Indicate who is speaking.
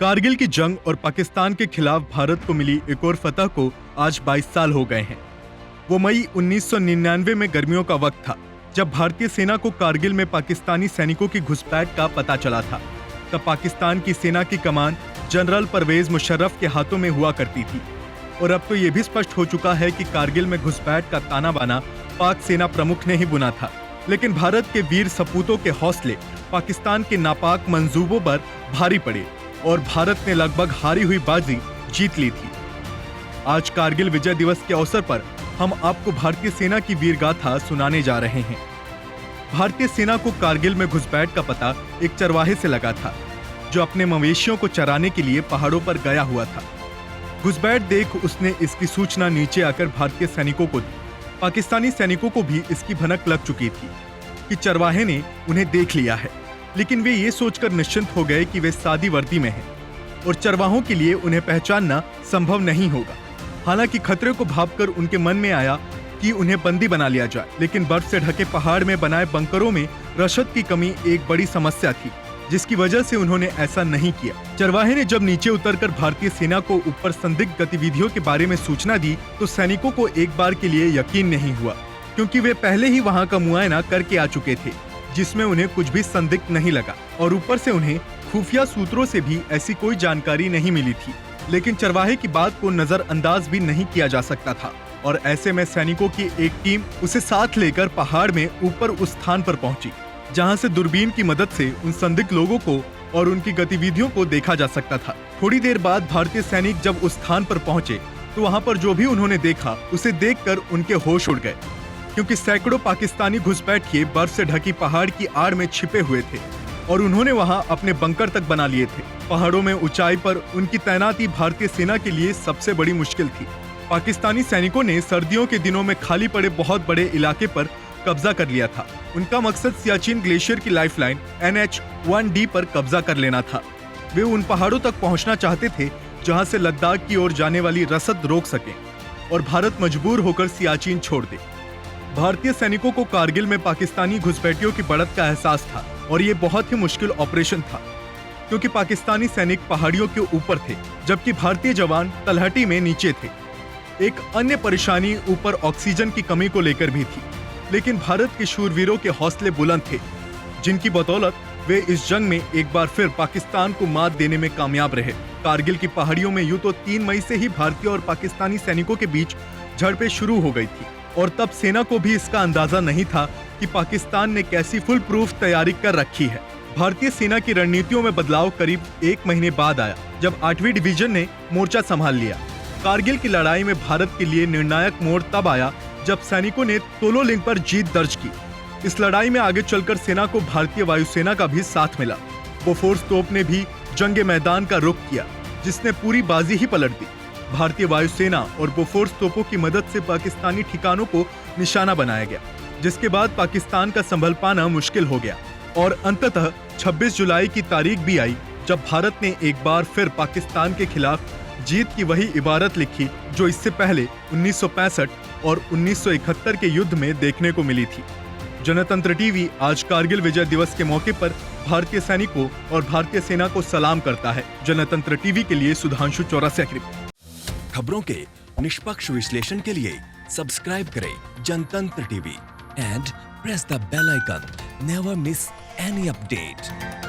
Speaker 1: कारगिल की जंग और पाकिस्तान के खिलाफ भारत को मिली एक और फतह को आज 22 साल हो गए हैं। वो मई 1999 में गर्मियों का वक्त था, जब भारतीय सेना को कारगिल में पाकिस्तानी सैनिकों की घुसपैठ का पता चला था। तब पाकिस्तान की सेना की कमान जनरल परवेज मुशर्रफ के हाथों में हुआ करती थी और अब तो ये भी स्पष्ट हो चुका है कि कारगिल में घुसपैठ का ताना बाना पाक सेना प्रमुख ने ही बुना था। लेकिन भारत के वीर सपूतों के हौसले पाकिस्तान के नापाक मंसूबों पर भारी पड़े और भारत ने लगभग हारी हुई बाजी जीत ली थी। आज कारगिल विजय दिवस के अवसर पर हम आपको भारतीय सेना की वीर गाथा सुनाने जा रहे हैं। भारतीय सेना को कारगिल में घुसपैठ का पता एक चरवाहे से लगा था, जो अपने मवेशियों को चराने के लिए पहाड़ों पर गया हुआ था। घुसपैठ देख उसने इसकी सूचना नीचे आकर भारतीय सैनिकों को दी। पाकिस्तानी सैनिकों को भी इसकी भनक लग चुकी थी कि चरवाहे ने उन्हें देख लिया है, लेकिन वे ये सोचकर निश्चिंत हो गए कि वे सादी वर्दी में हैं और चरवाहों के लिए उन्हें पहचानना संभव नहीं होगा। हालांकि खतरे को भांपकर उनके मन में आया कि उन्हें बंदी बना लिया जाए, लेकिन बर्फ से ढके पहाड़ में बनाए बंकरों में रसद की कमी एक बड़ी समस्या थी, जिसकी वजह से उन्होंने ऐसा नहीं किया। चरवाहे ने जब नीचे उतरकर भारतीय सेना को ऊपर संदिग्ध गतिविधियों के बारे में सूचना दी, तो सैनिकों को एक बार के लिए यकीन नहीं हुआ, क्योंकि वे पहले ही वहां का मुआयना करके आ चुके थे, जिसमें उन्हें कुछ भी संदिग्ध नहीं लगा और ऊपर से उन्हें खुफिया सूत्रों से भी ऐसी कोई जानकारी नहीं मिली थी। लेकिन चरवाहे की बात को नजरअंदाज भी नहीं किया जा सकता था और ऐसे में सैनिकों की एक टीम उसे साथ लेकर पहाड़ में ऊपर उस स्थान पर पहुंची, जहां से दूरबीन की मदद से उन संदिग्ध लोगों को और उनकी गतिविधियों को देखा जा सकता था। थोड़ी देर बाद भारतीय सैनिक जब उस स्थान पर पहुंचे, तो वहां पर जो भी उन्होंने देखा उसे देखकर उनके होश उड़ गए, क्योंकि सैकड़ों पाकिस्तानी घुसपैठिए बर्फ से ढकी पहाड़ की आड़ में छिपे हुए थे और उन्होंने वहां अपने बंकर तक बना लिए थे। पहाड़ों में ऊंचाई पर उनकी तैनाती भारतीय सेना के लिए सबसे बड़ी मुश्किल थी। पाकिस्तानी सैनिकों ने सर्दियों के दिनों में खाली पड़े बहुत बड़े इलाके पर कब्जा कर लिया था। उनका मकसद सियाचिन ग्लेशियर की लाइफलाइन NH-1D पर कब्जा कर लेना था। वे उन पहाड़ों तक पहुंचना चाहते थे जहां से लद्दाख की ओर जाने वाली रसद रोक सके और भारत मजबूर होकर सियाचिन छोड़ दे। भारतीय सैनिकों को कारगिल में पाकिस्तानी घुसपैठियों की बढ़त का एहसास था और ये बहुत ही मुश्किल ऑपरेशन था, क्योंकि पाकिस्तानी सैनिक पहाड़ियों के ऊपर थे जबकि भारतीय जवान तलहटी में नीचे थे। एक अन्य परेशानी ऊपर ऑक्सीजन की कमी को लेकर भी थी, लेकिन भारत के शूरवीरों के हौसले बुलंद थे, जिनकी बदौलत वे इस जंग में एक बार फिर पाकिस्तान को मात देने में कामयाब रहे। कारगिल की पहाड़ियों में यूं तो 3 मई से ही भारतीय और पाकिस्तानी सैनिकों के बीच झड़पें शुरू हो गई थी और तब सेना को भी इसका अंदाजा नहीं था कि पाकिस्तान ने कैसी फुल प्रूफ तैयारी कर रखी है। भारतीय सेना की रणनीतियों में बदलाव करीब 1 महीने बाद आया, जब 8वीं डिवीजन ने मोर्चा संभाल लिया। कारगिल की लड़ाई में भारत के लिए निर्णायक मोड़ तब आया जब सैनिकों ने तोलोलिंग पर जीत दर्ज की। इस लड़ाई में आगे चलकर सेना को भारतीय वायुसेना का भी साथ मिला। बोफोर्स तोप ने भी जंगे मैदान का रुख किया, जिसने पूरी बाजी ही पलट दी। भारतीय वायुसेना और बोफोर्स तोपों की मदद से पाकिस्तानी ठिकानों को निशाना बनाया गया, जिसके बाद पाकिस्तान का संभल पाना मुश्किल हो गया और अंततः 26 जुलाई की तारीख भी आई, जब भारत ने एक बार फिर पाकिस्तान के खिलाफ जीत की वही इबारत लिखी जो इससे पहले 1965 और 1971 के युद्ध में देखने को मिली थी। जनतंत्र टीवी आज कारगिल विजय दिवस के मौके पर भारतीय सैनिकों और भारतीय सेना को सलाम करता है। जनतंत्र टीवी के लिए सुधांशु चौरसिया की रिपोर्ट।
Speaker 2: खबरों के निष्पक्ष विश्लेषण के लिए सब्सक्राइब करें Jantantra TV and press the bell icon. Never miss any update.